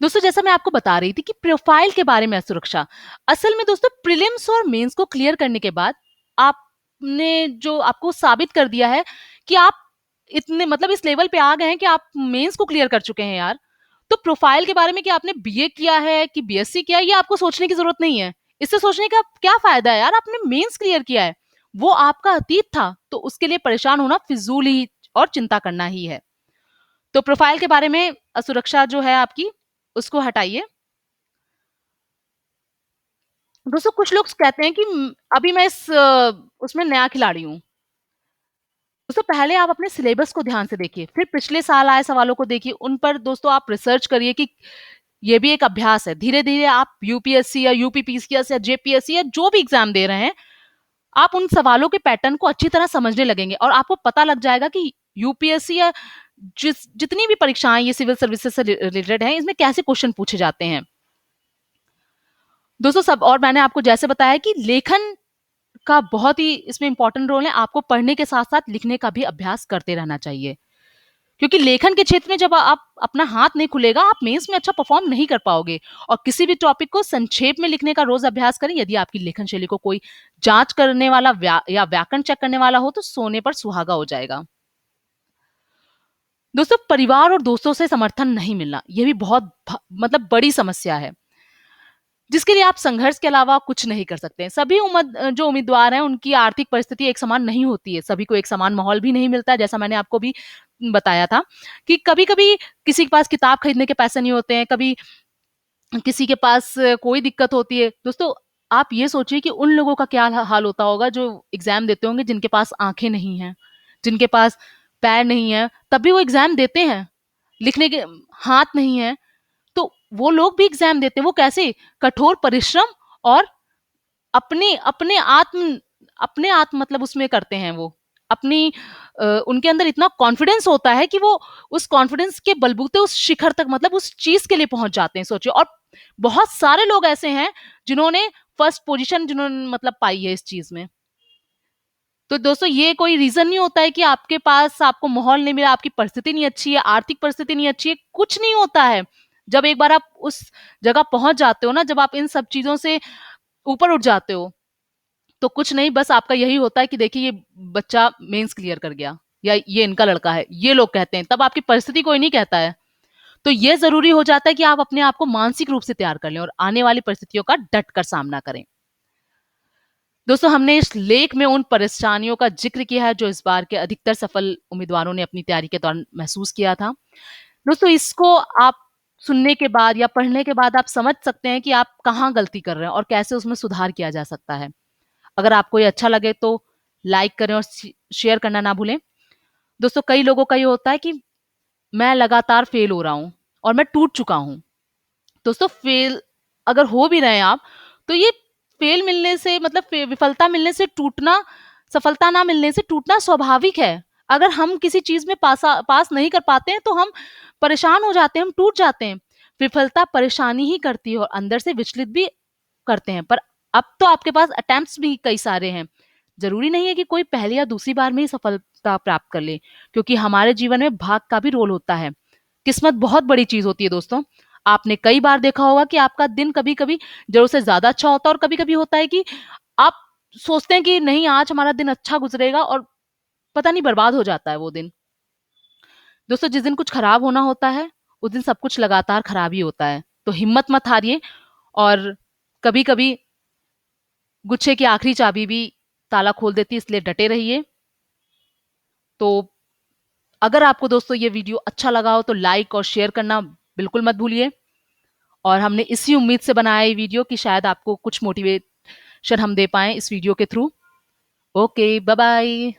दोस्तों जैसा मैं आपको बता रही थी कि प्रोफाइल के बारे में सुरक्षा, असल में दोस्तों प्रीलिम्स और मेंस को क्लियर करने के बाद आपने जो आपको साबित कर दिया है कि आप इतने मतलब इस लेवल पे आ गए हैं कि आप मेंस को क्लियर कर चुके हैं यार। तो प्रोफाइल के बारे में कि आपने बीए किया है कि बीएससी किया है, ये आपको सोचने की जरूरत नहीं है। इससे सोचने का क्या फायदा है यार, आपने मेंस क्लियर किया है, वो आपका अतीत था, तो उसके लिए परेशान होना फिजूल ही और चिंता करना ही है। तो प्रोफाइल के बारे में असुरक्षा जो है आपकी, उसको हटाइए। दोस्तों कुछ लोग कहते हैं कि अभी मैं इस उसमें नया खिलाड़ी हूँ। दोस्तों पहले आप अपने सिलेबस को ध्यान से देखिए, फिर पिछले साल आए सवालों को देखिए, उन पर दोस्तों आप रिसर्च करिए कि ये भी एक अभ्यास है। धीरे-धीरे आप यूपीएससी या यूपीपीसीएस या जेपीएससी या जो भी एग्जाम दे रहे हैं, आप उन सवालों के पैटर्न को अच्छी तरह समझने लगेंगे और आपको पता लग जाएगा कि यूपीएससी या जितनी भी परीक्षाएं ये सिविल सर्विसेज से रिलेटेड हैं, इसमें कैसे क्वेश्चन पूछे जाते हैं। दोस्तों सब और मैंने आपको जैसे बताया कि लेखन का बहुत ही इसमें इंपॉर्टेंट रोल है। आपको पढ़ने के साथ-साथ लिखने का भी अभ्यास करते रहना चाहिए। क्योंकि लेखन के क्षेत्र में जब आप अपना हाथ नहीं खुलेगा, आप मेंस में अच्छा परफॉर्म नहीं कर पाओगे। और किसी भी टॉपिक को संक्षेप में लिखने का रोज अभ्यास करें। यदि आपकी लेखन शैली को कोई जांच करने वाला या व्याकरण चेक करने वाला हो, तो सोने पर सुहागा हो जाएगा। दोस्तों परिवार और दोस्तों से समर्थन नहीं मिलना, ये भी बहुत मतलब बड़ी समस्या है, जिसके लिए आप संघर्ष के अलावा कुछ नहीं कर सकते हैं। सभी जो उम्मीदवार हैं, उनकी आर्थिक परिस्थिति एक समान नहीं होती है। सभी को एक समान माहौल भी नहीं मिलता है, जैसा मैंने आपको भी बताया था कि कभी-कभी किसी के पास किताब खरीदने के पैसे नहीं होते हैं, कभी किसी के पास कोई दिक्कत होती है। दोस्तों आप ये सोचिए कि उन लोगों का क्या हाल होता होगा जो एग्ज़ाम देते होंगे, जिनके पास आँखें नहीं हैं, जिनके पास पैर नहीं है, तब भी वो एग्ज़ाम देते हैं। लिखने के हाथ नहीं है, तो वो लोग भी एग्जाम देते हैं। वो कैसे? कठोर परिश्रम और अपने अपने आत्म मतलब उसमें करते हैं वो। अपनी उनके अंदर इतना कॉन्फिडेंस होता है कि वो उस कॉन्फिडेंस के बलबूते उस शिखर तक मतलब उस चीज़ के लिए पहुँच जाते हैं, सोचिए। और बहुत सारे लोग ऐसे हैं जिन्होंने फर्स्ट पोज़ीशन जिन्होंने मतलब पाई है इस चीज़ में। तो दोस्तों ये कोई रीज़न नहीं होता है कि आपके पास आपको माहौल नहीं मिला, आपकी परिस्थिति नहीं अच्छी है, आर्थिक परिस्थिति नहीं अच्छी है, कुछ नहीं होता है। जब एक बार आप उस जगह पहुँच जाते हो ना, जब आप इन सब चीज़ों से ऊपर उठ जाते हो, तो कुछ नहीं, बस आपका यही होता है कि देखिए ये बच्चा मेंस क्लियर कर गया या ये इनका लड़का है, ये लोग कहते हैं। तब आपकी परिस्थिति कोई नहीं कहता है। तो ये ज़रूरी हो जाता है कि आप अपने आप को मानसिक रूप से तैयार कर लें और आने वाली परिस्थितियों का डट कर सामना करें। दोस्तों हमने इस लेख में उन परेशानियों का जिक्र किया है जो इस बार के अधिकतर सफल उम्मीदवारों ने अपनी तैयारी के दौरान महसूस किया था। दोस्तों इसको आप सुनने के बाद या पढ़ने के बाद आप समझ सकते हैं कि आप कहाँ गलती कर रहे हैं और कैसे उसमें सुधार किया जा सकता है। अगर आपको ये अच्छा लगे तो लाइक करें और शेयर करना ना भूलें। दोस्तों कई लोगों का ये होता है कि मैं लगातार फेल हो रहा हूँ और मैं टूट चुका हूँ। दोस्तों फेल अगर हो भी रहे हैं आप, तो ये फेल मिलने से मतलब विफलता मिलने से टूटना, सफलता ना मिलने से टूटना स्वाभाविक है। अगर हम किसी चीज में पास नहीं कर पाते हैं तो हम परेशान हो जाते हैं, हम टूट जाते हैं। विफलता परेशानी ही करती है और अंदर से विचलित भी करते हैं। पर अब तो आपके पास अटेम्प्ट्स भी कई सारे हैं। जरूरी नहीं है कि कोई पहली या दूसरी बार में ही सफलता प्राप्त कर ले, क्योंकि हमारे जीवन में भाग का भी रोल होता है। किस्मत बहुत बड़ी चीज होती है दोस्तों। आपने कई बार देखा होगा कि आपका दिन कभी-कभी ज़रूरत से ज़्यादा अच्छा होता है और कभी-कभी होता है कि आप सोचते हैं कि नहीं आज हमारा दिन अच्छा गुज़रेगा और पता नहीं बर्बाद हो जाता है वो दिन। दोस्तों जिस दिन कुछ खराब होना होता है, उस दिन सब कुछ लगातार खराब ही होता है। तो हिम्मत मत हारिए और कभी-कभी गुच्छे की आखिरी चाबी भी ताला खोल देती है, इसलिए डटे रहिए। तो अगर आपको दोस्तों ये वीडियो अच्छा लगा हो तो लाइक और शेयर करना बिल्कुल मत भूलिए। और हमने इसी उम्मीद से बनाया ये वीडियो कि शायद आपको कुछ मोटिवेशन हम दे पाएँ इस वीडियो के थ्रू। Okay, bye bye.